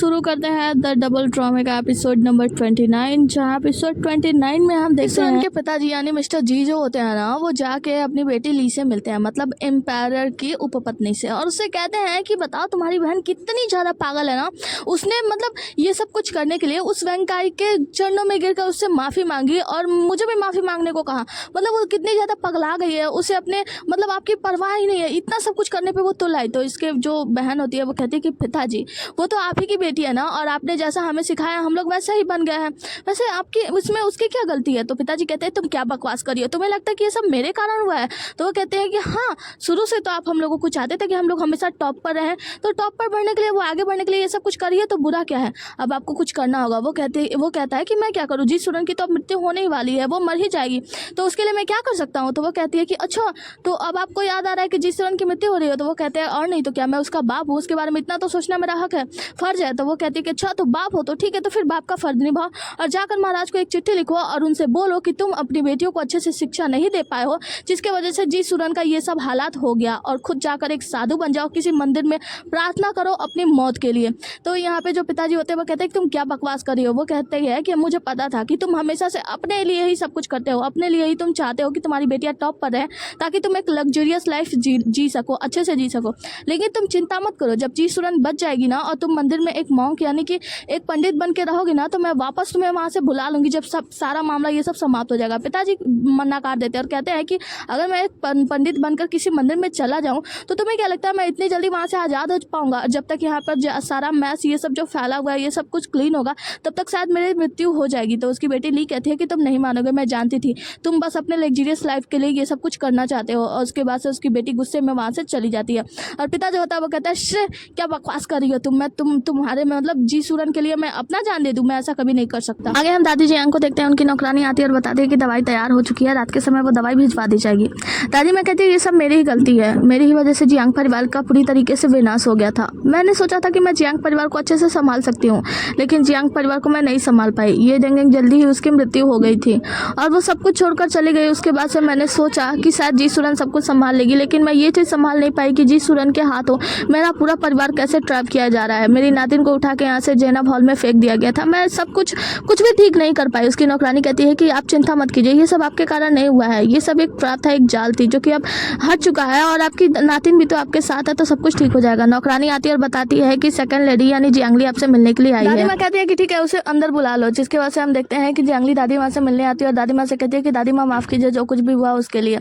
शुरू करते हैं द डबल ड्रामे का एपिसोड नंबर 29, जहाँ एपिसोड 29 में हम देखते हैं उनके पिताजी यानी मिस्टर जी जो होते हैं ना, वो जाके अपनी बेटी ली से मिलते हैं, मतलब एम्पायर की उपपत्नी से, और उससे कहते हैं कि बताओ तुम्हारी बहन कितनी ज़्यादा पागल है ना, उसने मतलब ये सब कुछ करने के लिए उस वेंकाई के चरणों में गिरकर उससे माफ़ी मांगी और मुझे भी माफ़ी मांगने को कहा। मतलब वो कितनी ज़्यादा पगला गई है, उसे अपने मतलब आपकी परवाह ही नहीं है, इतना सब कुछ करने पे वो तुल आई। तो इसके जो बहन होती है वो कहती है कि पिताजी वो तो आप ही की बेटी है ना, और आपने जैसा हमें सिखाया हम लोग वैसा ही बन गए हैं, वैसे आपकी उसमें उसकी क्या गलती है। तो पिताजी कहते हैं तुम क्या बकवास करिए, तुम्हें लगता है कि ये सब मेरे कारण हुआ है। तो वो कहते हैं कि हाँ, शुरू से तो आप हम लोगों को चाहते थे कि हम लोग हमेशा टॉप पर रहें, तो टॉप पर बढ़ने के लिए, वो आगे बढ़ने के लिए ये सब कुछ करिए, तो बुरा क्या है, अब आपको कुछ करना होगा। वो कहता है कि मैं क्या करूँ, जी सुरन की तो अब मृत्यु होने ही वाली है, वो मर ही जाएगी, तो उसके लिए मैं क्या कर सकता हूँ। तो वो कहती है कि अच्छा, तो अब आपको याद आ रहा है कि जी सुरन की मृत्यु हो रही है। तो वो कहते हैं और नहीं तो क्या, मैं उसका बाप हूँ, उसके बारे में इतना तो सोचना मेरा हक है, फर्ज है। तो वो कहती है कि अच्छा तो बाप हो तो ठीक है, तो फिर बाप का फर्ज निभाओ और जाकर महाराज को एक चिट्ठी लिखो और उनसे बोलो कि तुम अपनी बेटियों को अच्छे से शिक्षा नहीं दे पाए हो, जिसके वजह से जी सुरन का ये सब हालात हो गया, और खुद जाकर एक साधु बन जाओ, किसी मंदिर में प्रार्थना करो अपनी मौत के लिए। तो यहाँ पे जो पिताजी होते हैं वो कहते हैं कि तुम क्या बकवास कर रही हो। वो कहते हैं कि मुझे पता था कि तुम हमेशा से अपने लिए ही सब कुछ करते हो, अपने लिए ही तुम चाहते हो कि तुम्हारी बेटियां टॉप पर रहें ताकि तुम एक लग्जरियस लाइफ जी सको, अच्छे से जी सको। लेकिन तुम चिंता मत करो, जब जी सुरन बच जाएगी ना और तुम मंदिर में एक मॉन्क यानी कि एक पंडित बन के रहोगे ना, तो मैं वापस तुम्हें वहाँ से बुला लूंगी जब सब सारा मामला ये सब समाप्त हो जाएगा। पिताजी मना कर देते हैं और कहते हैं कि अगर मैं एक पंडित बनकर किसी मंदिर में चला जाऊँ तो तुम्हें क्या लगता है मैं इतनी जल्दी वहाँ से आज़ाद हो पाऊंगा। जब तक यहाँ पर सारा मैस ये सब जो फैला हुआ है ये सब कुछ क्लीन होगा तब तक शायद मेरी मृत्यु हो जाएगी। तो उसकी बेटी ली कहती है कि तुम नहीं मानोगे, मैं जानती थी तुम बस अपने लग्जरियस लाइफ के लिए ये सब कुछ करना चाहते हो। और उसके बाद से उसकी बेटी गुस्से में वहाँ से चली जाती है और पिता जो होता है वो कहता है श्रे क्या बकवास कर रही हो तुम, मैं तुम्हारे में मतलब जी सुरन के लिए मैं अपना जान दे दूं, मैं ऐसा कभी नहीं कर सकता। आगे हम दादी जियांग को देखते हैं, उनकी नौकरानी आती है और बताती है कि दवाई तैयार हो चुकी है, रात के समय वो दवाई भिजवा दी जाएगी। दादी मैं कहती है ये सब मेरी ही गलती है, मेरी ही वजह से जियांग परिवार का पूरी तरीके से विनाश हो गया था। मैंने सोचा था कि मैं जियांग परिवार को अच्छे से संभाल सकती हूँ, लेकिन जियांग परिवार को मैं नहीं संभाल पाई। ये डेंगेंग जल्दी ही उसकी मृत्यु हो गई थी और वो सब कुछ छोड़कर चली गई। उसके बाद से मैंने सोचा कि शायद जी सुरन सब कुछ संभाल लेगी, लेकिन मैं ये चीज़ संभाल नहीं पाई कि जी सुरन के हाथों मेरा पूरा परिवार कैसे ट्रैप किया जा रहा है। मेरी नातिन को उठा के यहाँ से जैनब हॉल में फेंक दिया गया था, मैं सब कुछ भी ठीक नहीं कर पाई। उसकी नौकरानी कहती है कि आप चिंता मत कीजिए, ये सब आपके कारण नहीं हुआ है, ये सब एक ट्रैप था, एक जाल थी जो कि अब हट चुका है और आपकी नातिन भी तो आपके साथ है, तो सब कुछ ठीक हो जाएगा। नौकरानी आती है और बताती है कि सेकंड लेडी यानी जियांगली आपसे मिलने के लिए आई है। दादी माँ कहती है कि ठीक है उसे अंदर बुला लो, जिसके वजह से हम देखते हैं कि जियांगली दादी माँ से मिलने आती है और दादी माँ से कहती है कि दादी माँ माफ कीजिए जो कुछ भी हुआ उसके लिए।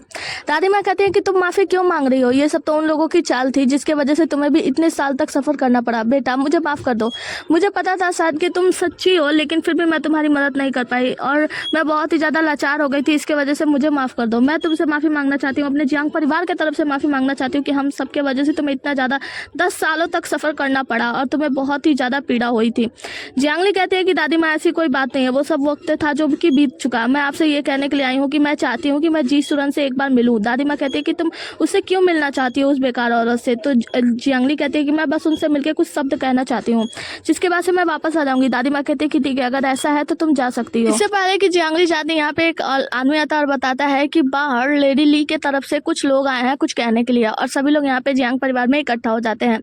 दादी माँ कहती है कि तुम माफी क्यों मांग रही हो, ये सब तो उन लोगों की चाल थी जिसके वजह से तुम्हें भी इतने साल तक सफर करना पड़ा। बेटा मुझे माफ कर दो, मुझे पता था शायद कि तुम सच्ची हो, लेकिन फिर भी मैं तुम्हारी मदद नहीं कर पाई और मैं बहुत ही ज़्यादा लाचार हो गई थी, इसके वजह से मुझे माफ़ कर दो। मैं तुमसे माफ़ी मांगना चाहती हूँ, अपने जियांग परिवार की तरफ से माफ़ी मांगना चाहती हूँ कि हम सबके वजह से तुम्हें इतना ज़्यादा 10 सालों तक सफ़र करना पड़ा और तुम्हें बहुत ही ज़्यादा पीड़ा हुई थी। जियांगली कहती है कि दादी माँ ऐसी कोई बात नहीं है, वो सब वक्त था जो कि बीत चुका। मैं आपसे ये कहने के लिए आई हूँ कि मैं चाहती हूँ कि मैं जी सुरन से एक बार मिलूँ। दादी माँ कहती है कि तुम उससे क्यों मिलना चाहती हो, उस बेकार औरत से। तो जियांगली कहती है कि मैं बस उनसे मिलकर कुछ शब्द कहना चाहती हूँ, जिसके बाद से मैं वापस आ जाऊंगी। दादी माँ कहती है कि ठीक है अगर ऐसा है तो तुम जा सकती हो। इससे पहले कि जियांगली जाती यहाँ पे एक आदमी आता है और बताता है कि बाहर लेडी ली के तरफ से कुछ लोग आए हैं कुछ कहने के लिए, और सभी लोग यहाँ पे जियांग परिवार में इकट्ठा हो जाते हैं।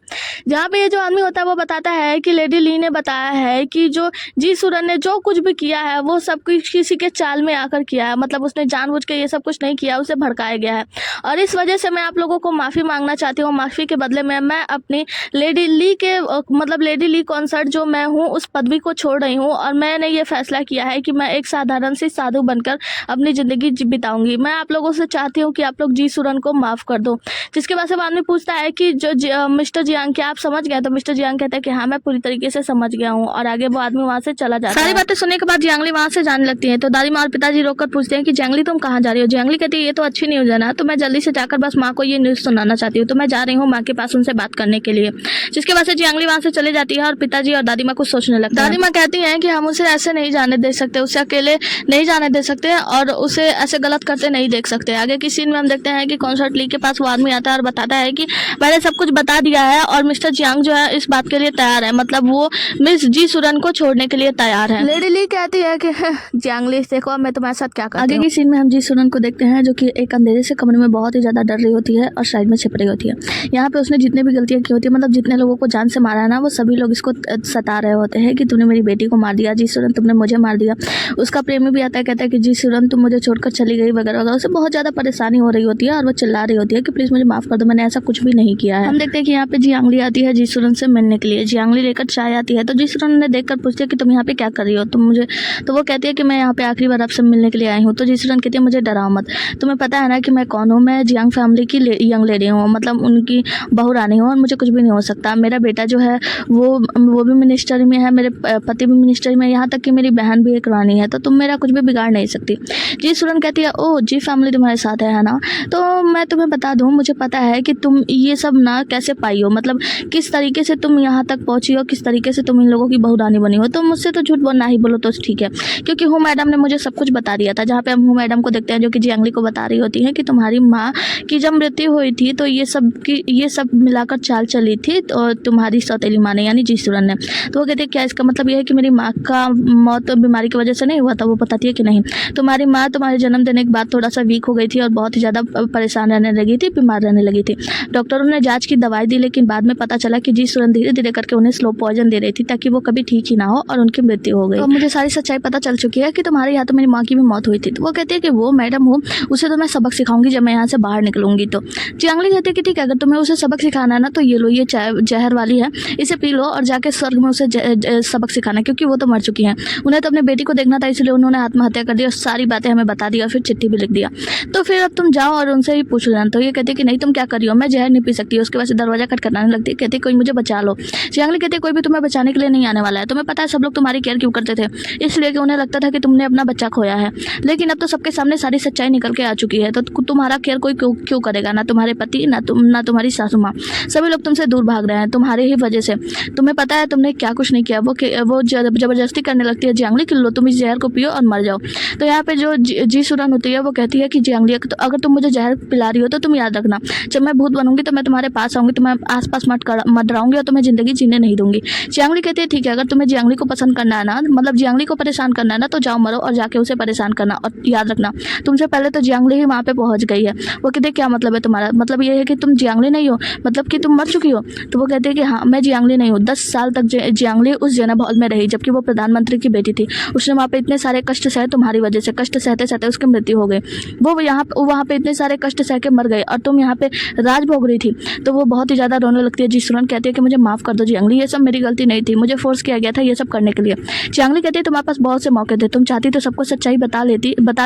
जहाँ पे ये जो आदमी होता है वो बताता है कि लेडी ली ने बताया है कि जो जी सुरन ने जो कुछ भी किया है वो सब कुछ किसी के चाल में आकर किया है, मतलब उसने जानबूझ के ये सब कुछ नहीं किया, उसे भड़काया गया है और इस वजह से मैं आप लोगों को माफ़ी मांगना चाहती हूँ। माफ़ी के बदले में मैं अपनी लेडी ली के मतलब लेडी ली कॉन्सर्ट जो मैं हूँ उस पदवी को छोड़ रही हूँ और मैंने ये फैसला किया है कि मैं एक साधारण सी साधु बनकर अपनी ज़िंदगी बिताऊंगी। मैं आप लोगों से चाहती हूँ कि आप लोग जी सुरन को माफ़ कर दो। जिसके बाद से आदमी पूछता है कि जो मिस्टर जियांग क्या आप समझ गए। तो मिस्टर जियांग कहता है कि हाँ मैं पूरी तरीके से समझ गया हूँ और आगे वो आदमी वहाँ से चला जाता है। सारी बातें सुनने के बाद जियांगली वहाँ से जाने लगती है। तो दादी माँ और पिताजी रोककर पूछते हैं कि जियांगली तुम कहाँ जा रही हो। जियांगली कहती है ये तो अच्छी न्यूज़ है ना, तो मैं जल्दी से जाकर बस माँ को ये न्यूज़ सुनाना चाहती हूँ, तो मैं जा रही हूँ माँ के पास उनसे बात करने के लिए। जिसके बाद से जियांगली वहाँ से चले जाती है और पिताजी और दादी माँ कुछ सोचने लगते हैं। दादी माँ कहती हैं कि हम उसे ऐसे नहीं जाने दे सकते, उसे अकेले नहीं जाने दे सकते और उसे ऐसे गलत करते नहीं देख सकते। आगे की सीन में हम देखते हैं कि कॉन्सर्ट ली के पास वो आदमी आता है और बताता है कि मैंने सब कुछ बता दिया है और मिस्टर जियांग जो है इस बात के लिए तैयार है, मतलब वो मिस जी सुरन को छोड़ने के लिए तैयार है। लेडी ली कहती है कि जियांगली देखो मैं तुम्हारे साथ क्या करती हूं। आगे की सीन में हम जी सुरन को देखते हैं जो कि एक अंधेरे से कमरे में बहुत ही ज्यादा डर रही होती है और साइड में छिप रही होती है। यहाँ पे उसने जितने भी गलतियां की होती है, मतलब जितने लोगों को जान से मारा है ना, वो सभी लोग लोग इसको सता रहे होते हैं कि तूने मेरी बेटी को मार दिया, जी सुरन तुमने मुझे मार दिया। उसका प्रेमी भी आता है, कहता है कि जी सुरन तुम मुझे छोड़कर चली गई वगैरह वगैरह। उसे बहुत ज़्यादा परेशानी हो रही होती है और वो चिल्ला रही होती है कि प्लीज़ मुझे माफ़ कर दो, मैंने ऐसा कुछ भी नहीं किया है। हम देखते हैं कि यहाँ पे जियांगली आती है जी सुरन से मिलने के लिए। जियांगली लेकर चाय आती है तो जी सुरन ने देखकर पूछती है कि तुम यहाँ पे क्या कर रही हो, तुम मुझे, तो वो कहती है कि मैं यहाँ पे आखिरी बार आपसे मिलने के लिए आई हूँ। तो जी सुरन कहती है मुझे डराओ मत, तुम्हें पता है ना कि मैं कौन हूँ, मैं जियांग फैमिली की यंग लेडी हूँ, मतलब उनकी बहू रानी हूँ और मुझे कुछ भी नहीं हो सकता। मेरा बेटा जो है वो भी मिनिस्टर में है, मेरे पति भी मिनिस्टर में, यहाँ तक कि मेरी बहन भी एक रानी है, तो तुम मेरा कुछ भी बिगाड़ नहीं सकती। जी सुरन कहती है ओह जी फैमिली तुम्हारे साथ है ना, तो मैं तुम्हें बता दूँ, मुझे पता है कि तुम ये सब ना कैसे पाई हो, मतलब किस तरीके से तुम यहाँ तक पहुँची हो, किस तरीके से तुम इन लोगों की बहू रानी बनी हो। तो मुझसे तो झूठ बोलना ही बोलो तो ठीक है, क्योंकि हूँ मैडम ने मुझे सब कुछ बता दिया था। जहाँ पे हम हूँ मैडम को देखते हैं जो कि जियांगली को बता रही होती है कि तुम्हारी माँ की जब मृत्यु हुई थी तो ये सब मिलाकर चाल चली थी तो तुम्हारी सौतेली माँ ने, यानी जी सुरन ने। तो वो कहते हैं क्या इसका मतलब ये है कि मेरी माँ का मौत बीमारी की वजह से नहीं हुआ था? वो बताती है कि नहीं, तुम्हारी माँ तुम्हारे जन्म देने के बाद थोड़ा सा वीक हो गई थी और बहुत ही ज़्यादा परेशान रहने लगी थी, बीमार रहने लगी थी। डॉक्टरों ने जांच की, दवाई दी, लेकिन बाद में पता चला कि जी सुरन धीरे धीरे करके उन्हें स्लो पॉइजन दे रही थी ताकि वो कभी ठीक ही ना हो और उनकी मृत्यु हो गई। तो मुझे सारी सच्चाई पता चल चुकी है कि तुम्हारे यहाँ तो मेरी माँ की भी मौत हुई थी। तो वो कहती है कि वो मैडम हो, उसे तो मैं सबक सिखाऊंगी जब मैं यहाँ से बाहर निकलूंगी। तो जियांगली कहती है कि ठीक है, अगर तुम्हें उसे सबक सिखाना है ना तो ये लो, ये चाय जहर वाली है, इसे पी लो और जाके स्वर्ग में उसे सबक सिखाना, क्योंकि वो तो मर चुकी हैं। उन्हें तो अपने बेटी को देखना था, इसलिए उन्होंने आत्महत्या कर दी और सारी बातें हमें बता दी और फिर चिट्ठी भी लिख दिया। तो फिर अब तुम जाओ और उनसे ही पूछ लेना। तो ये कहती है कि नहीं तुम क्या कर रही हो, मैं जहर नहीं पी सकती। उसके बाद दरवाजा खटखटाने लगती है, कहती है कोई मुझे बचा लो। जियांगली कहती है कोई भी तुम्हें बचाने के लिए नहीं आने वाला है। तुम्हें पता है सब लोग तुम्हारी केयर क्यों करते थे? इसलिए कि उन्हें लगता था कि तुमने अपना बच्चा खोया है, लेकिन अब तो सबके सामने सारी सच्चाई निकल के आ चुकी है, तो तुम्हारा केयर कोई क्यों करेगा? ना तुम्हारे पति, ना तुम्हारी सासू माँ, सभी लोग तुमसे दूर भाग रहे हैं तुम्हारे ही वजह से। तुम्हें पता है तुमने क्या कुछ नहीं किया। वो जबरदस्ती करने लगती है जियांगली कि लो तुम इस जहर को पियो और मर जाओ। तो यहाँ पे जो जी सुरन होती है वो कहती है कि जियांगली तो अगर तुम मुझे जहर पिला रही हो तो तुम याद रखना, जब मैं भूत बनूंगी तो मैं तुम्हारे पास आऊंगी, तुम्हें आसपास मत डराऊंगी और तुम्हें जिंदगी जीने नहीं दूंगी। जियांगली कहती है ठीक है, अगर तुम्हें जियांगली को पसंद करना है ना, मतलब जियांगली को परेशान करना है ना, तो जाओ मरो और जाके उसे परेशान करना, और याद रखना तुमसे पहले तो जियांगली ही वहाँ पे पहुँच गई है। वो कहते क्या मतलब है तुम्हारा? मतलब ये है कि तुम जियांगली नहीं हो, मतलब कि तुम मर चुकी हो? तो वो कहते हैं कि हाँ मैं जियांगली नहीं हूँ। 10 साल तक जियांगली उस जेनब हॉल में रही जबकि वो प्रधानमंत्री की बेटी थी। उसने वहाँ पे इतने सारे कष्ट सहे तुम्हारी वजह से, कष्ट सहते सहते उसकी मृत्यु हो गई। वो वहाँ पे इतने सारे कष्ट सह के मर गए और तुम यहाँ पे राज भोग रही थी। तो वो बहुत ही ज़्यादा रोने लगती है। जी सुरन कहती है कि मुझे माफ़ कर दो जियांगली, ये सब मेरी गलती नहीं थी, मुझे फोर्स किया गया था ये सब करने के लिए। जियांगली कहती है तुम्हारे पास बहुत से मौके थे, तुम चाहती तो सबको सच्चाई बता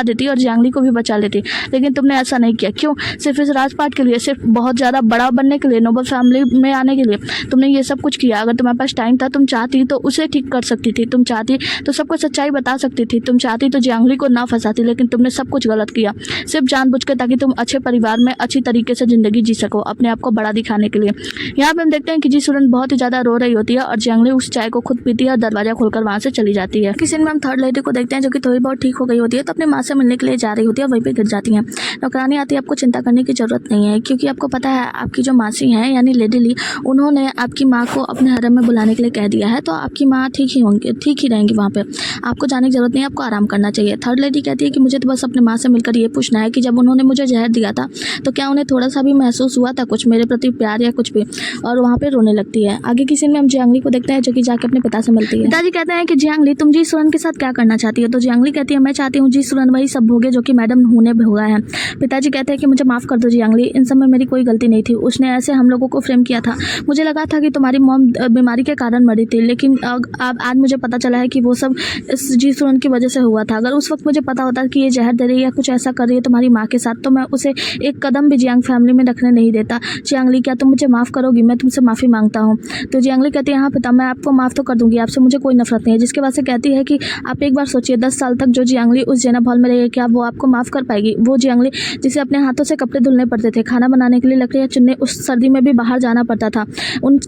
देती और जियांगली को भी बचा लेती, लेकिन तुमने ऐसा नहीं किया। क्यों? सिर्फ इस राजपाट के लिए, सिर्फ बहुत ज़्यादा बड़ा बनने के लिए, नोबल फैमिली में आने के लिए तुमने ये सब कुछ किया। अगर तुम्हारे पास टाइम था, तुम चाहती तो उसे ठीक कर सकती थी, तुम चाहती तो सबको सच्चाई बता सकती थी, तुम चाहती तो जियांगली को ना फंसाती, लेकिन तुमने सब कुछ गलत किया सिर्फ जानबूझकर ताकि तुम अच्छे परिवार में अच्छी तरीके से ज़िंदगी जी सको, अपने आप को बड़ा दिखाने के लिए। यहाँ पे हम देखते हैं कि जी सुरन बहुत ही ज़्यादा रो रही होती है और जियांगली उस चाय को खुद पीती है और दरवाजा खोलकर वहाँ से चली जाती है। किसी में हम थर्ड लेडी को देखते हैं जो कि थोड़ी बहुत ठीक हो गई होती है, तो अपनी माँ से मिलने के लिए जा रही होती है, वहीं पे गिर जाती है। नौकरानी आती है, आपको चिंता करने की जरूरत नहीं है, क्योंकि आपको पता है आपकी जो मासी हैं यानी लेडी ली, उन्होंने आपकी माँ को अपने हरम में बुलाने के लिए कह दिया है, तो आपकी माँ ठीक ही रहेंगी वहाँ पे, आपको जाने की जरूरत नहीं है, आपको आराम करना चाहिए। थर्ड लेडी कहती है कि मुझे तो बस अपने माँ से मिलकर ये पूछना है कि जब उन्होंने मुझे जहर दिया था तो क्या उन्हें थोड़ा सा भी महसूस हुआ था कुछ मेरे प्रति प्यार या कुछ भी, और वहाँ पे रोने लगती है। आगे की सीन में हम जियांगली को देखते हैं जो कि जाके अपने पिता से मिलती है। पिताजी कहते हैं कि जियांगली तुम जी सुरन के साथ क्या करना चाहती है? तो जियांगली कहती है मैं चाहती हूँ जी सुरन वही सब भोगे जो कि मैडम ने भोगा है। पिताजी कहते हैं कि मुझे माफ़ कर दो जियांगली, इन सब में मेरी कोई गलती नहीं थी, उसने ऐसे हम लोगों को फ्रेम किया था। मुझे लगा था कि तुम्हारी मॉम बीमारी के कारण मरी थी, लेकिन आज मुझे पता चला है कि वो सब इस जी सुरन की वजह से हुआ था। अगर उस वक्त मुझे पता होता कि ये जहर दे रही है या कुछ ऐसा कर रही है तुम्हारी माँ के साथ, तो मैं उसे एक कदम भी जियांग फैमिली में रखने नहीं देता। जियांगली क्या तुम मुझे माफ़ करोगी? मैं तुमसे माफ़ी मांगता हूँ। तो जियांगली कहती है हाँ पिता, मैं आपको माफ़ तो कर दूंगी, आपसे मुझे कोई नफरत नहीं है। जिसके बाद से कहती है कि आप एक बार सोचिए 10 साल तक जो जियांगली उस जेनब हॉल में रही है, क्या वो आपको माफ़ कर पाएगी? वो जियांगली जिसे अपने हाथों से कपड़े धुलने पड़ते थे, खाना बनाने के लिए लकड़ियाँ चुनने, उस सर्दी में भी बाहर जाना पड़ता था,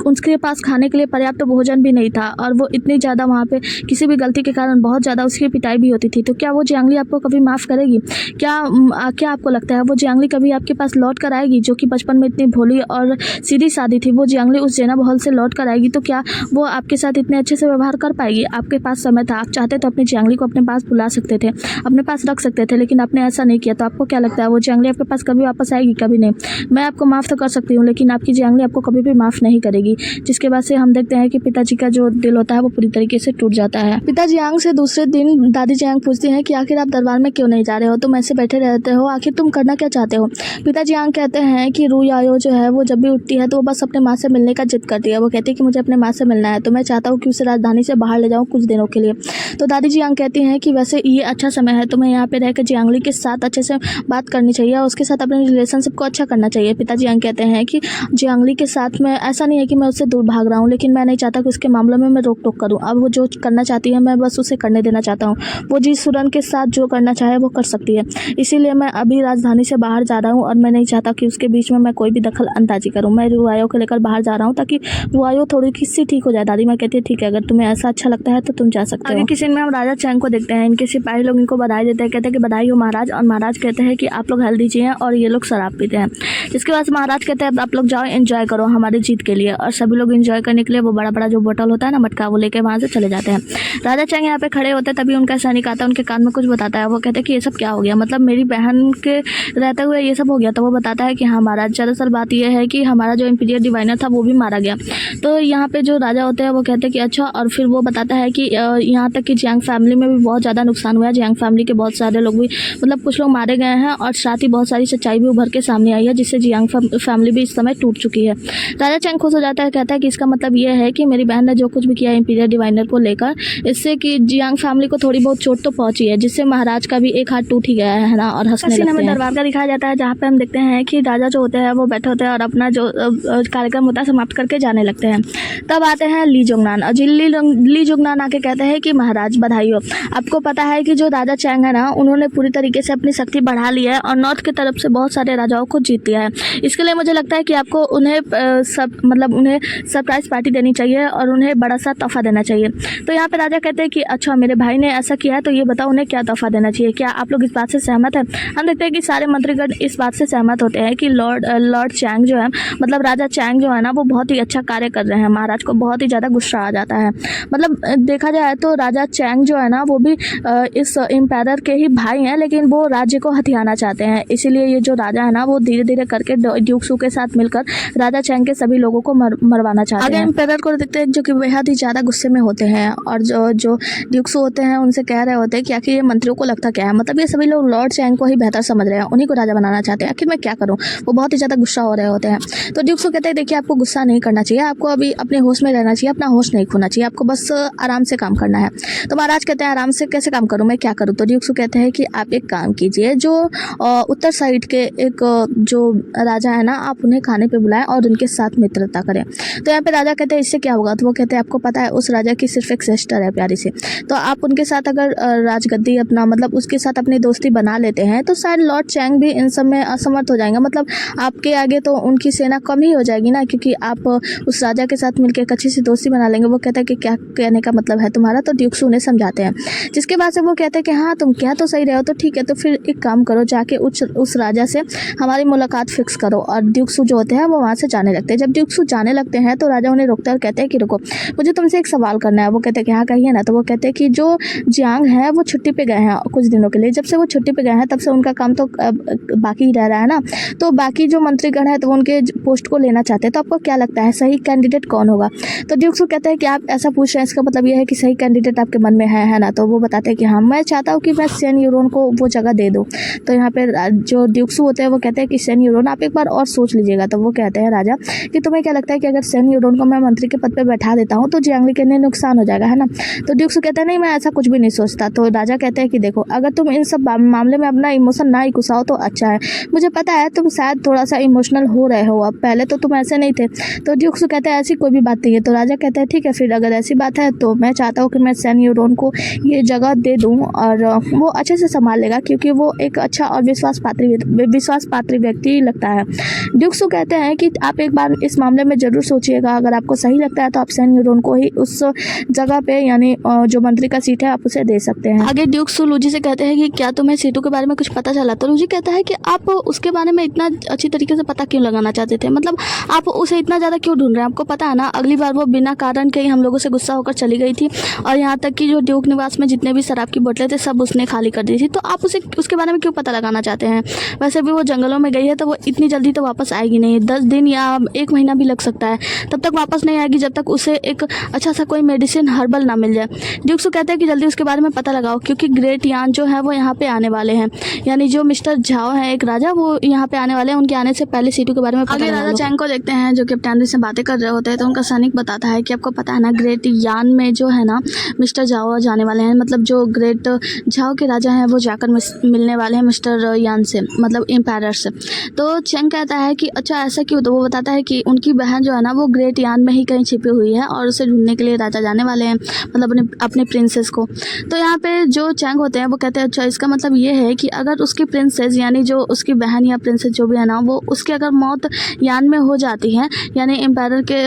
उसके पास खाने के लिए पर्याप्त भोजन भी नहीं था, और वो इतनी ज़्यादा वहाँ पे किसी भी गलती के कारण बहुत ज़्यादा उसकी पिटाई भी होती थी। तो क्या वो जियांगली आपको कभी माफ़ करेगी? क्या आपको लगता है वो जियांगली कभी आपके पास लौट कर आएगी जो कि बचपन में इतनी भोली और सीधी सादी थी? वो जियांगली उस जेनब हॉल से लौट कर आएगी तो क्या वो आपके साथ इतने अच्छे से व्यवहार कर पाएगी? आपके पास समय था, आप चाहते तो अपने जियांगली को अपने पास बुला सकते थे, अपने पास रख सकते थे, लेकिन आपने ऐसा नहीं किया। तो आपको क्या लगता है वो जियांगली आपके पास कभी वापस आएगी? कभी नहीं। मैं आपको माफ़ तो कर सकती हूँ, लेकिन आपकी जियांगली आपको कभी भी माफ़ नहीं करेगी। जिसके बाद से से हम देखते हैं कि पिताजी का जो दिल होता है वो पूरी तरीके से टूट जाता है। पिता जियांग से दूसरे दिन दादी जियांग पूछती हैं कि आखिर आप दरबार में क्यों नहीं जा रहे हो, तुम ऐसे बैठे रहते हो, आखिर तुम करना क्या चाहते हो। पिता जियांग कहते हैं कि रू यायो जो है वो जब भी उठती है तो वो बस अपने माँ से मिलने का जिद करती है। वो कहती है कि मुझे अपने माँ से मिलना है, तो मैं चाहता हूँ कि उसे राजधानी से बाहर ले जाऊँ कुछ दिनों के लिए। तो दादी जियांग कहती हैं कि वैसे ये अच्छा समय है, तुम्हें यहाँ पे रहकर जियांगली के साथ अच्छे से बात करनी चाहिए और उसके साथ अपने रिलेशनशिप को अच्छा करना चाहिए। पिता जियांग कहते हैं कि जियांगली के साथ में ऐसा नहीं है कि मैं उससे दूर भाग रहा हूँ, लेकिन मैं नहीं चाहता कि उसके मामलों में मैं रोक टोक करूँ। अब वो जो करना चाहती है मैं बस उसे करने देना चाहता हूँ। वो जी सुरन के साथ जो करना चाहे वो कर सकती है, इसीलिए मैं अभी राजधानी से बाहर जा रहा हूँ और मैं नहीं चाहता कि उसके बीच में मैं कोई भी दखल अंदाजी करूँ। मैं रुआयो को लेकर बाहर जा रहा हूँ ताकि रुआयो थोड़ी सी ठीक हो जाए। दादी माँ कहती है ठीक है, अगर तुम्हें ऐसा अच्छा लगता है तो तुम जा सकते हो। आगे किसी में हम राजा चैंग को देखते हैं। इनके सिपाही लोग इनको बधाई देते हैं, कहते हैं कि बधाई हो महाराज, और महाराज कहते हैं कि आप लोग हल्दी चाहिए और ये लोग शराब पीते हैं। जिसके बाद महाराज कहते हैं आप लोग जाओ एंजॉय करो हमारी जीत के लिए, और सभी लोग एंजॉय करने के लिए वो बड़ा बड़ा जो बोतल होता है ना मटका, वो लेके वहाँ से चले जाते हैं। राजा चैंग यहाँ पे खड़े होते हैं, तभी उनका सैनिक आता है, उनके कान में कुछ बताता है। वो कहते हैं कि ये सब क्या हो गया, मतलब मेरी बहन के रहते हुए ये सब हो गया। तो वो बताता है कि हाँ महाराज, दरअसल बात ये है कि हमारा जो इंपीरियर डिवाइनर था वो भी मारा गया। तो यहाँ पे जो राजा होते हैं वो कहते हैं कि अच्छा, और फिर वो बताता है कि यहाँ तक कि जियांग फैमिली में भी बहुत ज़्यादा नुकसान हुआ है। जियांग फैमिली के बहुत सारे लोग भी, मतलब कुछ लोग मारे गए हैं, और साथ ही बहुत सारी सच्चाई भी उभर के सामने आई है, जिससे जियांग फैमिली भी इस समय टूट चुकी है। राजा चैंग खुश हो जाता है, कहता है कि इसका मतलब ये है कि मेरी बहन ने जो कुछ भी किया इंपीरियर डिवाइनर को लेकर, इससे कि जियांग फैमिली को थोड़ी बहुत चोट तो पहुंची है, जिससे महाराज का भी एक हाथ टूट ही गया है ना। और हंसने लगते हैं। दरबार का दिखाया जाता है, जहाँ पे हम देखते हैं कि राजा जो होते हैं वो बैठे होते हैं और अपना जो कार्यक्रम होता है समाप्त करके जाने लगते हैं। तब आते हैं ली जोंगनान, और ली जोंगनान आके कहते हैं कि महाराज बधाई हो, आपको पता है कि जो राजा चैंग है ना, उन्होंने पूरी तरीके से अपनी शक्ति बढ़ा ली है और नॉर्थ की तरफ से बहुत सारे राजाओं को जीत लिया है। इसके लिए मुझे लगता है कि आपको उन्हें उन्हें सरप्राइज पार्टी देनी चाहिए और उन्हें बड़ा सा तोहफा देना चाहिए। तो यहाँ पे राजा कहते हैं कि अच्छा, मेरे भाई ने ऐसा किया है तो ये बताओ उन्हें क्या तोहफा देना चाहिए, क्या आप लोग इस बात से सहमत हैं। हम देखते हैं कि सारे मंत्रीगण इस बात से सहमत होते हैं कि लॉर्ड चैंग जो है, मतलब राजा चैंग जो है ना, वो बहुत ही अच्छा कार्य कर रहे हैं। महाराज को बहुत ही ज़्यादा गुस्सा आ जाता है। मतलब देखा जाए तो राजा चैंग जो है ना, वो भी इस एम्पायर के ही भाई हैं, लेकिन वो राज्य को हथियाना चाहते हैं। इसीलिए ये जो राजा है ना, वो धीरे धीरे करके ड्यूक सू के साथ मिलकर राजा चैंग के सभी लोगों को मरवाना चाहते हैं। आगे एम्पायर को देखते हैं जो कि बेहद ही ज़्यादा गुस्से में होते हैं, और जो ड्यूक सू होते हैं उनसे कह रहे होते हैं कि आखिर ये मंत्रियों को लगता क्या है, मतलब ये सभी लोग लॉर्ड चैंग को ही बेहतर समझ रहे हैं, उन्हीं को राजा बनाना चाहते हैं, आखिर मैं क्या करूँ। वो बहुत ही ज़्यादा गुस्सा हो रहे होते हैं। तो ड्यूक सू कहते हैं देखिए, आपको गुस्सा नहीं करना चाहिए, आपको अभी अपने होश में रहना चाहिए, अपना होश नहीं खोना चाहिए, आपको बस आराम से काम करना है। तो महाराज कहते हैं आराम से कैसे काम करूँ, मैं क्या करूँ। तो ड्यूक सू कहते हैं कि आप एक काम कीजिए, जो उत्तर साइड के एक जो राजा है ना, आप उन्हें खाने पे बुलाएं और उनके साथ मित्रता करें। तो यहाँ पे राजा कहते हैं इससे क्या होगा। तो वो कहते हैं आपको पता है उस राजा की सिर्फ एक सिस्टर है प्यारी सी, तो आप उनके साथ अगर राजगद्दी अपना, मतलब उसके साथ अपनी दोस्ती बना लेते हैं तो शायद लॉर्ड चैंग भी इन सब में असमर्थ हो जाएंगे। मतलब आपके आगे तो उनकी सेना कम ही हो जाएगी ना, क्योंकि आप उस राजा के साथ मिलकर एक अच्छी सी दोस्ती बना लेंगे। वो कहता है कि क्या कहने का मतलब है तुम्हारा। तो ड्यूक सू उन्हें समझाते हैं, जिसके बाद से वो कहते हैं कि हाँ तुम क्या तो सही रहे हो, तो ठीक है, तो फिर एक काम करो, जाके उस राजा से हमारी मुलाकात फिक्स करो। और ड्यूक सू जो होते हैं वो वहाँ से जाने लगते हैं। जब ड्यूक सू जाने लगते हैं तो राजा उन्हें रोकते हैं और कहते हैं कि रुको, मुझे तुमसे एक सवाल करना है। वो कहते हैं कि हाँ कहिए ना। तो वो कहते हैं कि जो जियांग है वो छुट्टी पे गए हैं कुछ दिनों के लिए, जब से वो छुट्टी पे गए हैं तब से उनका काम तो बाकी ही रह रहा है ना, तो बाकी जो मंत्रीगण है तो वो उनके पोस्ट को लेना चाहते हैं। तो आपको क्या लगता है सही कैंडिडेट कौन होगा। तो ड्यूक सू कहते हैं कि आप ऐसा पूछ रहे हैं, इसका मतलब ये है कि सही कैंडिडेट आपके मन में है ना। तो वो बताते हैं कि हाँ, मैं चाहता हूँ कि मैं सेन यूरोन को वो जगह दे दूँ। तो यहाँ पे जो ड्यूक सू होते हैं वो कहते हैं कि सेन यूरोन आप एक बार और सोच लीजिएगा। तो वो कहते हैं राजा कि तुम्हें क्या लगता है कि अगर सेन यूरोन को मैं मंत्री के पद पे बैठा देता हूँ तो जियांगली के लिए नुकसान हो जाएगा, है ना। तो ड्यूक सू कहते हैं नहीं, मैं ऐसा कुछ भी नहीं सोचता। तो राजा कहते हैं कि देखो, अगर तुम इन सब मामले में अपना इमोशन ना ही घुसाओ तो अच्छा है। मुझे पता है तुम शायद थोड़ा सा इमोशनल हो रहे हो, अब पहले तो तुम ऐसे नहीं थे। तो ड्यूक सू कहते हैं ऐसी कोई भी बात नहीं है। तो राजा कहते हैं ठीक है, फिर अगर ऐसी बात है तो मैं चाहता हूँ कि मैं सेन यूरोन को ये जगह दे दूँ और वो अच्छे से संभाल लेगा, क्योंकि वो एक अच्छा और विश्वास पात्र व्यक्ति लगता है। ड्यूक सू कहते हैं कि आप एक बार इस मामले में जरूर सोचिएगा, अगर आपको सही लगता है तो आप सेन यूरोन को ही उस जगह पे, यानी जो मंत्री का सीट है, आप उसे दे सकते हैं। आगे ड्यूक सू लूजी से कहते हैं कि क्या तुम्हें सीटों के बारे में कुछ पता चला। तो लूजी कहता है कि आप उसके बारे में इतना अच्छी तरीके से पता क्यों लगाना चाहते थे, मतलब आप उसे इतना ज़्यादा क्यों ढूंढ रहे हैं। आपको पता है ना, अगली बार वो बिना कारण के ही हम लोगों से गुस्सा होकर चली गई थी, और यहाँ तक कि जो ड्यूक निवास में जितने भी शराब की बोतलें थे सब उसने खाली कर दी थी। तो आप उसके बारे में क्यों पता लगाना चाहते हैं। वैसे भी वो जंगलों में गई है तो वो इतनी जल्दी तो वापस आएगी नहीं, 10 दिन या 1 महीना भी लग सकता है, तब तक वापस नहीं आएगी जब तक उसे एक अच्छा सा कोई मेडिसिन हर्बल ना मिल जाए। ड्यूक्सू कहते हैं कि जल्दी उसके बारे में पता लगाओ क्योंकि ग्रेट यान जो है वो यहाँ पे आने वाले हैं, यानी जो मिस्टर झाओ है एक राजा, वो यहाँ पे आने वाले हैं। उनके आने से पहले सीटू के बारे में पता राजा चैंग को देखते हैं जो कि कैप्टन से बातें कर रहे होते हैं। तो उनका सैनिक बताता है कि आपको पता है ना, ग्रेट यान में जो है ना मिस्टर झाओ जाने वाले हैं, मतलब जो ग्रेट झाओ के राजा हैं वो जाकर मिलने वाले हैं मिस्टर यान से, मतलब एम्पायर से। तो चैंग कहता है कि अच्छा ऐसा क्यों? तो वो बताता है कि उनकी बहन जो है ना वो ग्रेट यान में ही कहीं छिपी हुई है और उसे ढूंढने के लिए राजा जाने वाले हैं, मतलब अपने प्रिंसेस को। तो यहाँ पे जो चैंग होते हैं वो कहते हैं अच्छा इसका मतलब ये है कि अगर उसकी प्रिंसेस यानी जो उसकी बहन या प्रिंसेस जो भी है ना वो उसकी अगर मौत यान में हो जाती है यानी एम्पायर के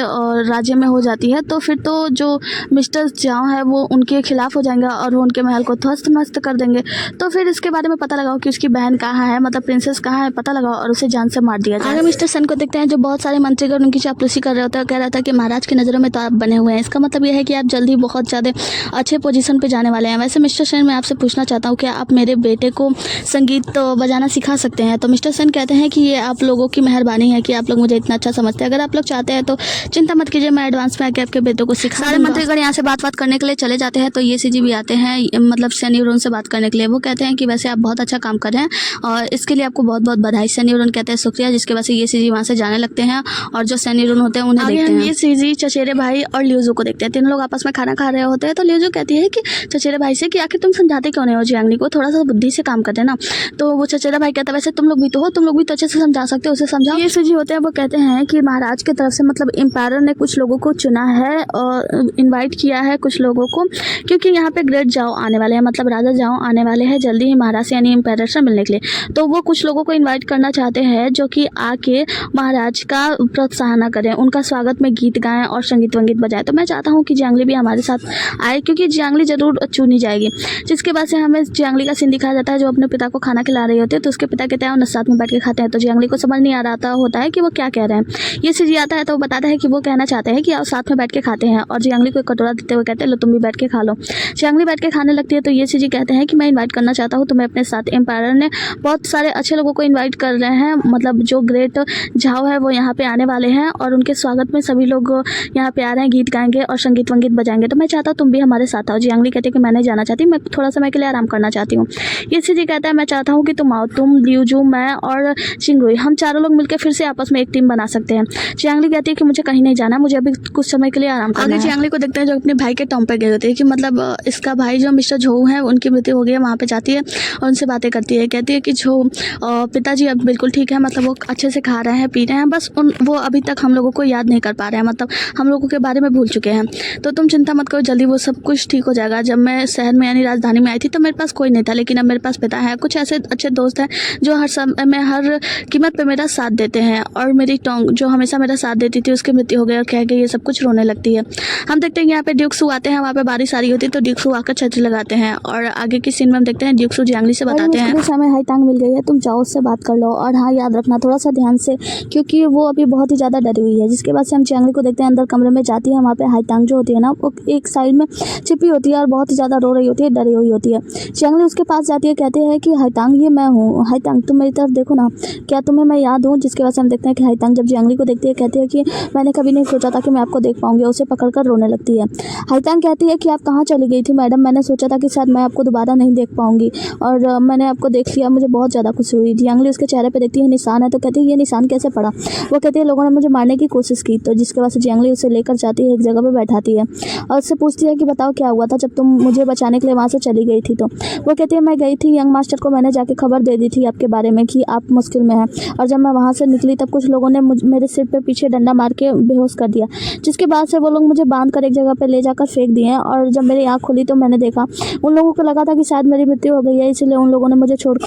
राज्य में हो जाती है, तो फिर तो जो मिस्टर झाओ है वो उनके खिलाफ हो जाएंगे और वो उनके महल को ध्वस्त नष्ट कर देंगे। तो फिर इसके बारे में पता लगाओ कि उसकी बहन कहाँ है, मतलब प्रिंसेस कहाँ है, पता लगाओ और उसे जान से मार दिया जाए। आगे मिस्टर सन को देखते हैं जो बहुत सारे मंत्रीगण उनकी चापलूसी कर रहे होते हैं। कह रहा था कि महाराज की नज़रों में तो आप बने हुए हैं, इसका मतलब यह है कि आप जल्दी बहुत ज़्यादा अच्छे पोजीशन पे जाने वाले हैं। वैसे मिस्टर सन मैं आपसे पूछना चाहता हूँ कि आप मेरे बेटे को संगीत तो बजाना सिखा सकते हैं? तो मिस्टर सन कहते हैं कि ये आप लोगों की मेहरबानी है कि आप लोग मुझे इतना अच्छा समझते हैं। अगर आप लोग चाहते हैं तो चिंता मत कीजिए, मैं एडवांस में आके आपके बेटों को सिखा। सारे मंत्रीगण यहाँ से बात करने के लिए चले जाते हैं। तो ये सीजी भी आते हैं, मतलब सैन्यूरन से बात करने के लिए। वो कहते हैं कि वैसे आप बहुत अच्छा काम कर रहे हैं और इसके लिए आपको बहुत बहुत बधाई। सैन्यूरन कहते हैं शुक्रिया, जिसके वजह से ये सीजी वहाँ से जाने लगते हैं और जो सैन्यूरन होते हैं उन्हें देखते हैं। ये सीजी चचेरे भाई और ल्यूजू को देखते हैं। तीनों लोग आपस में खाना खा रहे होते हैं। तो ल्यूजू कहती है कि चचेरे भाई से कि आखिर तुम समझाते क्यों नहीं हो जियांगली को, थोड़ा सा बुद्धि से काम करते हैं ना। तो वो चचेरा भाई कहता है वैसे तुम लोग भी तो हो, तुम लोग भी तो अच्छे से समझा सकते हो, उसे समझाओ। ये सीजी होते हैं वो कहते हैं कि महाराज की तरफ से मतलब एम्पायर ने कुछ लोगों को चुना है और इन्वाइट किया है कुछ लोगों को, क्योंकि यहाँ पे ग्रेट झाओ आने वाले हैं, मतलब राजा झाओ आने वाले हैं जल्दी ही महाराज से यानी एम्पायर से मिलने के लिए। तो वो कुछ लोगों को इन्वाइट करना चाहते हैं जो कि आके महाराज का प्रोत्साहन करें, उनका स्वागत में गीत गाएं और संगीत वंगीत बजाएं। तो मैं चाहता हूँ कि जियांगली भी हमारे साथ आए क्योंकि जियांगली जरूर चुनी जाएगी। जिसके बाद से हमें जियांगली का सीन दिखाया जाता है जो अपने पिता को खाना खिला रही होती है। तो उसके पिता कहते हैं और साथ में बैठ के खाते हैं। तो जियांगली को समझ नहीं आ रहा होता है कि वो क्या कह रहे हैं। ये सीजी आता है तो वो बताता है कि वो कहना चाहते हैं कि आओ साथ में बैठ के खाते हैं, और जियांगली को एक कटोरा देते हुए कहते हैं लो तुम भी बैठ के खा लो। जियांगली बैठ के खाने लगती है। तो ये सीजी कहते हैं कि मैं इन्वाइट करना चाहता हूँ तुम्हें अपने साथ। एम्पायर ने बहुत सारे अच्छे लोगों को इन्वाइट कर रहे हैं, मतलब जो ग्रेट झाओ है वो यहाँ पे आने वाले हैं और उनके स्वागत में सभी लोग यहाँ पे आ रहे हैं, गीत गाएंगे और संगीत वंगीत बजाएंगे। तो मैं चाहता हूँ तुम भी हमारे साथ आओ। जियांगली कहती है कि मैं नहीं जाना चाहती, मैं थोड़ा समय के लिए आराम करना चाहती हूँ। ये सीजी कहता है मैं चाहता हूँ कि तुम आओ, तुम ल्यूजू मैं और चिंगरुई, हम चारों लोग मिलकर फिर से आपस में एक टीम बना सकते हैं। जियांगली कहती है कि मुझे कहीं नहीं जाना, मुझे अभी कुछ समय के लिए आराम करना है। जियांगली को देखते हैं जो अपने भाई के टॉम पे गए होते हैं कि मतलब इसका भाई जो मिस्टर झोऊ है उनकी मृत्यु हो गई है। वहाँ पे जाती है और उनसे बातें करती है, कहती है कि जो पिताजी अब बिल्कुल ठीक है, मतलब वो अच्छे से खा रहे हैं पी रहे हैं, बस वो अभी तक हम लोगों को याद नहीं कर पा रहे हैं, मतलब हम लोगों के बारे में भूल चुके हैं। तो तुम चिंता मत करो, जल्दी वो सब कुछ ठीक हो जाएगा। जब मैं शहर में यानी राजधानी में आई थी तो मेरे पास कोई नहीं था, लेकिन अब मेरे पास पिता है, कुछ ऐसे अच्छे दोस्त हैं जो हर समय में हर कीमत पे मेरा साथ देते हैं, और मेरी टोंग जो हमेशा मेरा साथ देती थी उसकी मृत्यु हो गई और कह के ये सब कुछ रोने लगती है। हम देखते हैं यहाँ पे ड्यूक्सू आते हैं, वहाँ पे बारिश आ रही होती है तो ड्यूक्सू आकर छतरी लगाते हैं, और आगे की सीन में हम देखते हैं ड्यूक्सू जियांगली से बताते हैं हमें हाईतांग मिल गई है, तुम जाओ उससे बात कर लो, और हाँ याद रखना थोड़ा सा ध्यान से क्योंकि वो अभी बहुत ही ज़्यादा डरी हुई है। जिसके बाद से हम जियांगली को देखते हैं अंदर कमरे में जाती है, वहाँ पे हाईतांग जो होती है ना वो एक साइड में छिपी होती है और बहुत ही ज़्यादा रो रही होती है, डरी हुई होती है। जियांगली उसके पास जाती है, कहती है कि हाईतांग ये मैं हूँ, हाईतांग तुम मेरी तरफ देखो ना, क्या तुम्हें मैं याद हूँ? जिसके बाद से हम देखते हैं कि हाईतांग जब जियांगली को देखती है कहती है कि मैंने कभी नहीं सोचा था कि मैं आपको देख पाऊंगी, उसे पकड़कर रोने लगती है। हाईतांग कहती है कि आप कहाँ चली गई थी मैडम, मैंने सोचा था कि शायद मैं आपको दोबारा नहीं देख पाऊंगी और मैंने आपको देख लिया, मुझे बहुत ज़्यादा खुशी हुई। जियांगली उसके चेहरे पे देखती है निशान है, तो कहती है ये निशान कैसे पड़ा? वो कहती है लोगों ने मुझे मारने की कोशिश की। तो जिसके बाद से जियांगली उसे लेकर जाती है, एक जगह पर बैठाती है और उससे पूछती है कि बताओ क्या हुआ था जब तुम मुझे बचाने के लिए वहाँ से चली गई थी? तो वो कहती है मैं गई थी यंग मास्टर को, मैंने जाके खबर दे दी थी आपके बारे में कि आप मुश्किल में हैं, और जब मैं वहाँ से निकली तब कुछ लोगों ने मेरे सिर पे पीछे डंडा मार के बेहोश कर दिया। जिसके बाद से वो लोग मुझे बांध कर एक जगह पे ले जाकर फेंक दिए, और जब मेरी आँख खुली तो मैंने देखा उन लोगों को लगा था कि शायद मेरी मृत्यु हो गई है, इसलिए उन लोगों ने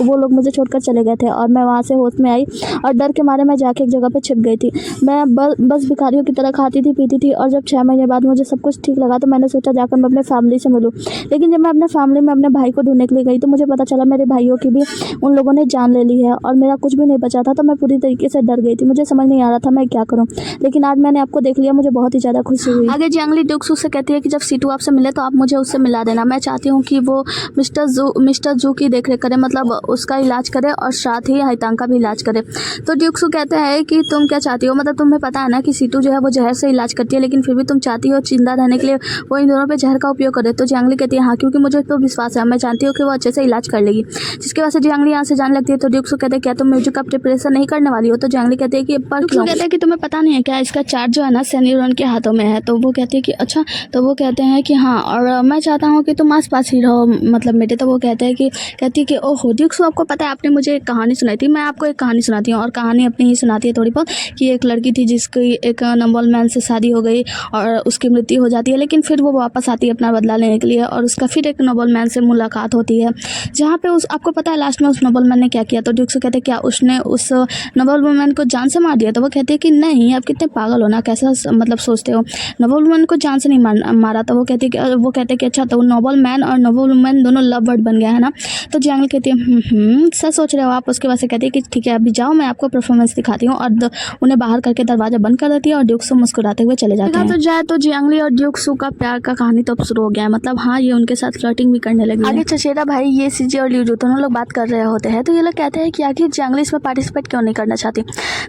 वो लोग मुझे छोड़कर चले गए थे, और मैं वहाँ से होश में आई और डर के मारे मैं जाके एक जगह पे छिप गई थी। मैं बस भिखारियों की तरह खाती थी पीती थी, और जब 6 महीने बाद मुझे सब कुछ ठीक लगा तो मैंने सोचा जाकर मैं अपने फैमिली से मिलूँ। लेकिन जब मैं अपने फैमिली में अपने भाई को ढूंढने के लिए गई तो मुझे पता चला मेरे भाइयों की भी उन लोगों ने जान ले ली है और मेरा कुछ भी नहीं बचा था। तो मैं पूरी तरीके से डर गई थी, मुझे समझ नहीं आ रहा था मैं क्या करूँ, लेकिन आज मैंने आपको देख लिया, मुझे बहुत ही ज़्यादा खुशी हुई। आगे जियांगली ड्यूक्सू से कहती है कि जब सीटू आपसे मिले तो आप मुझे उससे मिला देना, मैं चाहती हूँ कि वो मिस्टर जू की देखरेख करे, मतलब उसका इलाज करे और साथ ही हाईतांग का भी इलाज करे। तो ड्यूक्सू कहते हैं कि तुम क्या चाहती हो, मतलब तुम्हें पता है ना कि सीटू जो है वो जहर से इलाज करती है, लेकिन फिर भी तुम चाहती हो जिंदा रहने के लिए वो इन दोनों पे जहर का उपयोग करे। तो जियांगली कहती है हाँ, क्योंकि मुझे तो विश्वास है, मैं जानती हूँ कि वो अच्छे से इलाज कर लेगी। जिसकी वजह से जियांगली यहाँ से जाने लगती है। तो ड्यूक्सू कहते हैं क्या तुम म्यूजिक का प्रिपरेशन नहीं करने वाली हो? तो जियांगली कहती है कि पर क्यों? कहते हैं कि तुम्हें पता नहीं है क्या, इसका चार्ज जो है ना सैन यूरोन के हाथों में है। तो वो कहती है कि अच्छा। तो वो कहते हैं कि हाँ, और मैं चाहता हूँ कि तुम आस पास ही रहो, मतलब मेरे। तो वो कहते हैं कि कहती है कि ओहो ड्यूक्सू, आपको पता है आपने मुझे एक कहानी सुनाई थी, मैं आपको एक कहानी सुनाती हूँ। और कहानी अपनी ही सुनाती है थोड़ी बहुत, कि एक लड़की थी जिसकी एक नोबल मैन से शादी हो गई और उसकी मृत्यु हो जाती है, लेकिन फिर वो वापस आती है अपना बदला लेने के लिए, और उसका फिर एक नोबल मैन से मुलाकात होती है, जहाँ पे उस आपको पता है लास्ट में उस नोबल मैन ने क्या किया? तो ड्यूक्सू कहते हैं क्या उसने उस नोबल मैन को जान से मार दिया? तो वो कहती है कि नहीं, आप कितने पागल हो ना, कैसा मतलब सोचते हो, नोबल मैन को जान से नहीं मारा। तो वो कहते हैं कि अच्छा, तो नोबल मैन और नोबल मैन दोनों लव बर्ड बन गया है ना? तो जियांगली कहती है सच सोच रहे हो आप? उसके बाद से कहती है कि ठीक है अभी जाओ, मैं आपको परफॉर्मेंस दिखाती हूँ, और उन्हें बाहर करके दरवाजा बंद कर देती है और ड्यूक्सू मुस्कुराते हुए चले जाते हैं। तो जाए तो जियांगली और ड्यूक्सू का प्यार का कहानी तो अब शुरू हो गया है, मतलब हाँ, ये उनके साथ फ्लर्टिंग भी करने लगी। आगे चचेरा भाई ये सीजी और ल्यूजू दोनों लोग बात कर रहे होते हैं। तो ये लोग कहते हैं कि आखिर जियांगली इसमें पार्टिसिपेट क्यों नहीं करना चाहती?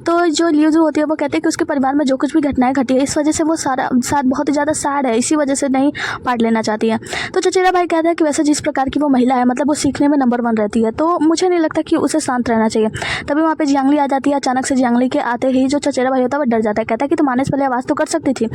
तो जो ल्यूजू होती है वो कहते हैं कि उसके परिवार में जो कुछ भी घटनाएं घटी है, इस वजह से वो साथ बहुत ही ज़्यादा सैड है, इसी वजह से नहीं पार्ट लेना चाहती है। तो चचेरा भाई कहता है कि वैसे जिस प्रकार की वो महिला है, मतलब वो सीखने में नंबर 1 रहती है, तो मुझे नहीं लगता कि उसे शांत रहना चाहिए। तभी वहाँ पे जियांगली आ जाती है। अचानक से जियांगली के आते ही जो चचेरा भाई होता है वो डर जाता है, कहता है कि तुम आने से पहले आवाज़ तो कर सकती थी।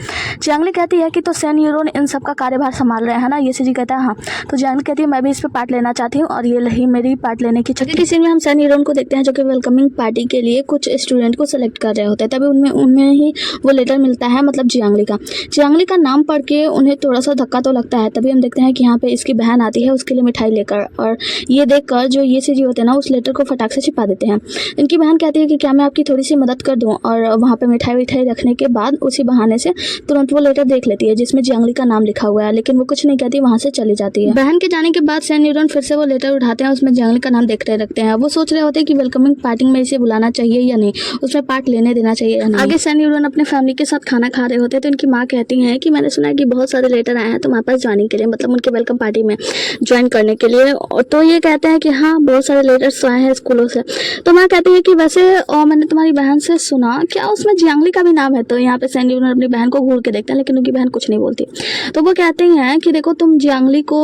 जियांगली कहती है कि तो सैन यूरोन इन सब का कार्यभार संभाल रहे हैं ना? ये सीजी कहता है हाँ। तो जियांगली कहती है मैं भी इस पर पार्ट लेना चाहती हूँ, और ये रही मेरी पार्ट लेने की छुट्टी। किसी में हम सैन यूरोन को देखते हैं जो कि वेलकमिंग पार्टी के लिए कुछ स्टूडेंट को सेलेक्ट कर रहे होते हैं। तभी उनमें ही वो लेटर मिलता है, मतलब जियांगली का नाम पढ़ के उन्हें थोड़ा सा धक्का तो लगता है। तभी हम देखते हैं कि यहाँ पे इसकी बहन आती है उसके लिए मिठाई लेकर, और ये देखकर जो ये सीजी होते हैं ना उस लेटर को फटाक से छिपा देते हैं। इनकी बहन कहती है कि क्या मैं आपकी थोड़ी सी मदद कर दूं, और वहाँ पे मिठाई रखने के बाद उसी बहाने से तुरंत वो लेटर देख लेती है जिसमें जियांगली का नाम लिखा हुआ है, लेकिन वो कुछ नहीं कहती, वहाँ से चली जाती है। बहन के जाने के बाद सैन यूरोन फिर से वो लेटर उठाते हैं, उसमें जियांगली का नाम देखते रखते हैं। वो सोच रहे होते हैं कि वेलकमिंग पार्टी में इसे बुलाना चाहिए या नहीं, उसमें पार्ट लेने देना चाहिए या नहीं। आगे सैन यूरोन अपने फैमिली के साथ खाना खा रहे होते हैं। तो इनकी माँ कहती है कि मैंने सुना है कि बहुत सारे लेटर आए हैं तुम्हारे पास ज्वाइनिंग के लिए, मतलब उनके वेलकम पार्टी में ज्वाइन करने के लिए। तो ये कहते हैं कि हाँ, बहुत सारे लेटर्स आए हैं स्कूलों से। तो माँ कहती है कि वैसे मैंने तुम्हारी बहन से सुना, क्या उसमें जियांगली का भी नाम है? तो यहाँ पे सैन यूरोन अपनी बहन को घूर के देखते हैं, लेकिन उनकी बहन कुछ नहीं बोलती। तो वो कहते हैं कि देखो, तुम जियांगली को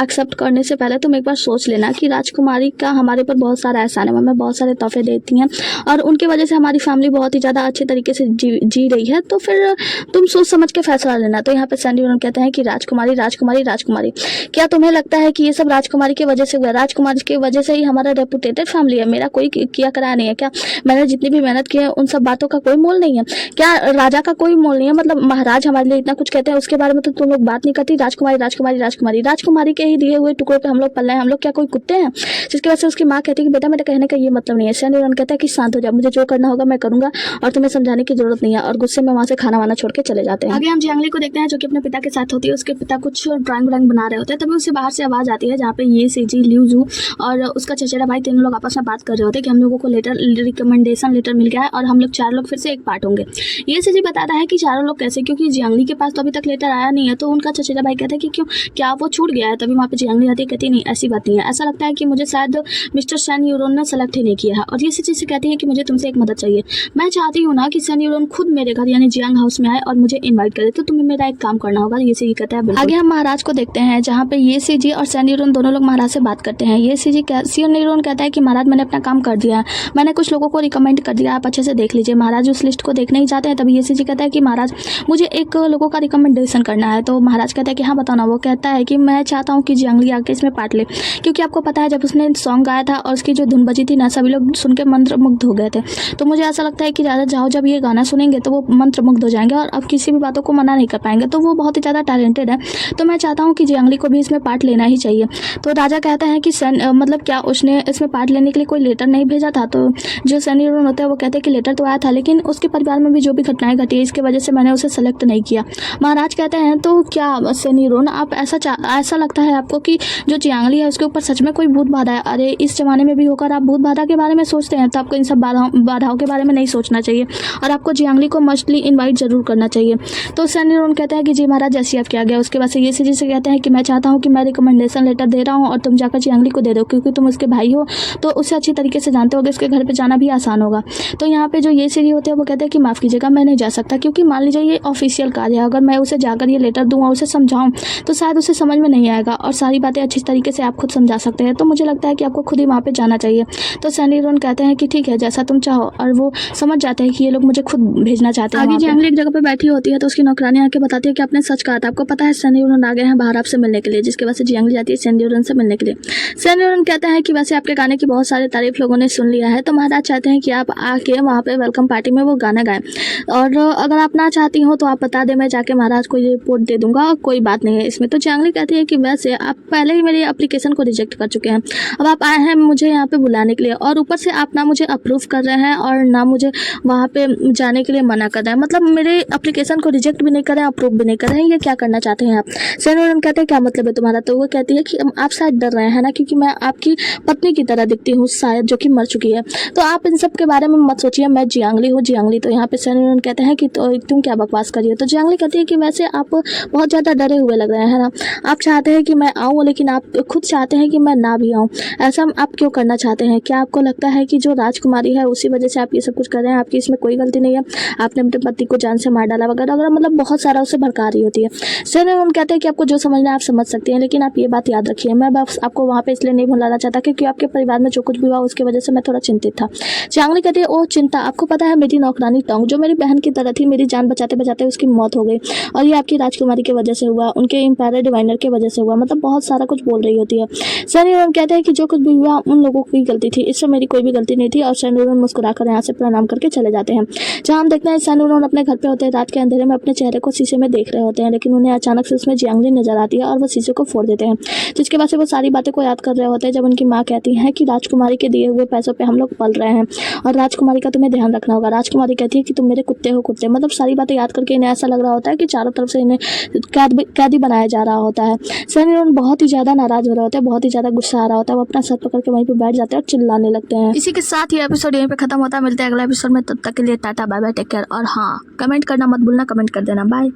एक्सेप्ट करने से पहले तुम एक बार सोच लेना कि राजकुमारी का हमारे पर बहुत सारा एहसान है, हमें बहुत सारे तोहफे देती हैं, और उनकी वजह से हमारी फैमिली बहुत ही ज़्यादा अच्छे तरीके से जी रही है। तो फिर तुम सोच समझ के फैसला लेना। तो यहाँ पे सैन यूरोन कहते हैं कि राजकुमारी राजकुमारी राजकुमारी, क्या तुम्हें लगता है कि ये सब राजकुमारी की वजह से हुआ? राजकुमारी की वजह से ही हमारा रेपुटेटेड फैमिली है, मेरा कोई किया कराया नहीं है क्या? मैंने जितनी भी मेहनत की है उन सब बातों का कोई मोल नहीं है क्या? राजा का कोई मोल नहीं है? मतलब महाराज हमारे लिए इतना कुछ कहते हैं, उसके बारे में तो तुम लोग बात नहीं करती। राजकुमारी राजकुमारी राजकुमारी राजकुमारी के ही दिए हुए टुकड़ों पे हम लोग पल रहे हैं, हम लोग क्या कोई कुत्ते हैं? जिसकी वजह से उसकी माँ कहती है कि बेटा मेरे कहने का ये मतलब नहीं है। सैन यूरोन कहता है कि शांत हो जाओ, मुझे जो करना होगा मैं करूंगा और तुम्हें समझाने की जरूरत नहीं है, और गुस्से में वहाँ से खाना वाना छोड़ के चले जाते हैं। आगे हम जियांगली को देखते हैं जो कि अपने पिता के साथ होती है। उसके पिता कुछ ड्राइंग बना रहे होते हैं। तभी उससे बाहर से आवाज आती है, जहाँ पे ये सीजी, ल्यूजू और उसका चचेरा भाई तीनों लोग आपस में बात कर रहे होते हैं कि हम लोगों को रिकमेंडेशन लेटर मिल गया है और हम लोग 4 लोग फिर से एक पार्ट होंगे। ये सीजी बताता है कि 4 लोग कैसे, क्योंकि जियांगली के पास तो अभी तक लेटर आया नहीं है। तो उनका चचेरा भाई कहता है कि क्यों, क्या वो छूट गया है? तभी वहाँ पे जियांगली आती है, कहती नहीं ऐसी बात नहीं है, ऐसा लगता है कि मुझे शायद मिस्टर सैन यूरोन ने सेलेक्ट ही नहीं किया है। और ये सीजी से कहती है कि मुझे तुमसे एक मदद चाहिए। मैं चाहती हूँ ना कि सैन यूरोन खुद मेरे घर यानी जियांग हाउस में आए और मुझे इन्वाइट करे, तो तुम्हें मेरा एक काम करना होगा। ये सीजी कहता है। आगे हम महाराज को देखते हैं, जहाँ पे ये सीजी और सैन यूरोन दोनों लोग महाराज से बात करते हैं। ये सीजी सैन यूरोन कहता है कि महाराज मैंने अपना काम कर दिया है, मैंने कुछ लोगों को रिकमेंड कर दिया, आप अच्छे से देख लीजिए। महाराज उस लिस्ट को देखने ही जाते हैं। तभी ये सीजी कहता है कि महाराज मुझे एक लोगों का रिकमेंडेशन करना है। तो महाराज कहता है कि हाँ बताओ ना। वो कहता है कि मैं चाहता हूँ कि जियांगली आके इसमें पार्ट ले, क्योंकि आपको पता है जब उसने सॉन्ग गाया था और उसकी जो धुन बजी थी ना, सभी लोग सुन के मंत्रमुग्ध हो गए थे। तो मुझे ऐसा लगता है कि ज़्यादा जाओ जब ये गाना सुनेंगे तो वो मंत्रमुग्ध हो जाएंगे और अब किसी भी बातों को मना नहीं कर पाएंगे। तो वो बहुत ही ज़्यादा टैलेंटेड है, तो मैं चाहता हूँ कि जियांगली को भी इसमें पार्ट लेना ही चाहिए। तो राजा कहता है कि मतलब क्या उसने इसमें पार्ट लेने के लिए कोई लेटर नहीं भेजा था? तो जो सैन यूरोन होता है वो कहते हैं कि लेटर तो आया था, लेकिन उसके परिवार में भी जो भी घटनाएं घटी है इसके वजह से मैंने उसे सेलेक्ट नहीं किया। महाराज कहते हैं तो क्या सैन यूरोन आप ऐसा लगता है आपको कि जो जियांगली है उसके ऊपर सच में कोई भूत बाधा है? अरे इस जमाने में भी होकर आप भूत बाधा के बारे में सोचते हैं, तो आपको इन सब बाधाओं के बारे में नहीं सोचना चाहिए और आपको जियांगली को मस्टली इन्वाइट जरूर करना चाहिए। तो सैन यूरोन कहते हैं कि जी महाराज जैसे आप किया गया। उसके बाद से ये सीजी से कहते हैं कि मैं चाहता हूँ कि मैं रिकमेंडेशन लेटर दे रहा हूँ और तुम जाकर जियांगली को दे दो, क्योंकि तुम उसके भाई हो तो उससे अच्छी तरीके से जानते होगे, उसके घर पे जाना भी आसान होगा। तो यहाँ पे जो ये सीजी होते हैं वो कहते हैं कि माफ़ कीजिएगा, मैंने नहीं जा सकता, क्योंकि मान लीजिए ये ऑफिशियल कार्य है, अगर मैं उसे जाकर ये लेटर दूँ और उसे समझाऊँ तो शायद उसे समझ में नहीं आएगा और सारी बातें अच्छी तरीके से आप खुद समझा सकते हैं। तो मुझे लगता है कि आपको खुद ही वहाँ पे जाना चाहिए। तो सनी लियोन कहते हैं कि ठीक है, जैसा तुम चाहो, और वो समझ जाते हैं कि ये लोग मुझे खुद भेजना चाहते हैं। आगे जियांगली एक जगह पे बैठी होती है तो उसकी नौकरानी आके बताती है कि आपने सच कहा था, आपको पता है सनी लियोन आ गए हैं बाहर आपसे मिलने के लिए, जिसकी वजह से जियांगली जाती है सनी लियोन से मिलने के लिए। सनी लियोन कहता है कि वैसे आपके गाने की बहुत सारी तारीफ लोगों ने सुन लिया है, तो महाराज चाहते हैं कि आप आके वहाँ पे वेलकम पार्टी में वो गाना गाएं, और अगर आप ना चाहती हो तो आप बता दें, मैं जाके महाराज को ये रिपोर्ट दे दूंगा, कोई बात नहीं है इसमें। तो जियांगली कहती है कि वैसे आप पहले ही मेरी एप्लीकेशन को रिजेक्ट कर चुके हैं, अब आप आए हैं मुझे यहाँ पे बुलाने के लिए, और ऊपर से आप ना मुझे अप्रूव कर रहे हैं और ना मुझे वहाँ पे जाने के लिए मना कर रहे हैं, मतलब मेरे एप्लीकेशन को रिजेक्ट भी नहीं कर रहे हैं, अप्रूव भी नहीं कर रहे हैं, ये क्या करना चाहते हैं आप? सनी लियोन कहते हैं क्या मतलब है तुम्हारा? तो वो कहती है कि आप शायद डर रहे हैं ना, क्योंकि मैं आपकी पत्नी की तरह दिखती हूँ शायद, जो कि मर चुकी है, तो आप इन सब के बारे में मत सोचिए, मैं जियांगली हूँ जियांगली। तो यहाँ पे सनी लियोन कहते हैं कि तो तुम क्या बकवास करी हो? तो जियांगली कहती है कि वैसे आप बहुत ज़्यादा डरे हुए लग रहे हैं ना, आप चाहते हैं कि मैं आऊँ लेकिन आप खुद चाहते हैं कि मैं ना भी आऊँ, ऐसा आप क्यों करना चाहते हैं? क्या आपको लगता है कि जो राजकुमारी है उसी वजह से आप ये सब कुछ कर रहे हैं, आपकी इसमें कोई गलती नहीं है, आपने अपने पति को जान से मार डाला वगैरह वगैरह, मतलब बहुत सारा उसे भड़का रही होती है। सनी लियोन कहते हैं कि आपको जो समझना है आप समझ सकते हैं, लेकिन आप ये बात याद रखिए, मैं बस आपको वहाँ पे इसलिए नहीं बुलाना चाहता क्योंकि आपके परिवार में जो कुछ भी हुआ उसकी वजह से मैं थोड़ा चिंतित था। जियांगली कहती है ओह चिंता, आपको पता है मेरी नौकरानी टोंग जो मेरी बहन की तरह थी, मेरी जान बचाते बचाते उसकी मौत हो गई, और ये आपकी राजकुमारी की वजह से हुआ, उनके एम्पायर डिवाइनर की वजह से हुआ, मतलब बहुत सारा कुछ बोल रही होती है। सनी लियोन कहते हैं कि जो कुछ भी हुआ उन लोगों की गलती थी, इसमें मेरी कोई भी गलती नहीं थी, और सनी लियोन मुस्कुराकर यहाँ से प्रणाम करके चले जाते हैं। जहाँ हम देखते हैं सनी लियोन अपने घर पे होते हैं, रात के अंधेरे में अपने चेहरे को शीशे में देख रहे होते हैं, लेकिन उन्हें अचानक से उसमें जियांगली नजर आती है और वो शीशे को फोड़ देते हैं, जिसके बाद से वो सारी बातें को याद कर रहे होते हैं जब उनकी माँ कहती है कि राजकुमारी के दिए हुए पैसों पे हम लोग पल रहे हैं और राजकुमारी का तुम्हें ध्यान रखना होगा। राजकुमारी कहती है कि तुम मेरे कुत्ते हो कुत्ते, मतलब सारी बातें याद करके इन्हें ऐसा लग रहा होता है कि चारों तरफ से इन्हें कैदी बनाया जा रहा होता है। सनी लियोन बहुत ही ज़्यादा नाराज हो रहे होते हैं, बहुत ही ज़्यादा गुस्सा आ रहा होता है, वो अपना सर पकड़ के वहीं पे बैठ जाते हैं और चिल्लाने लगते हैं। इसी के साथ ये एपिसोड यहीं पे खत्म होता है, मिलते हैं अगला एपिसोड में, तब तक के लिए tata bye bye take care, और हाँ कमेंट करना मत भूलना, कमेंट कर देना, बाय।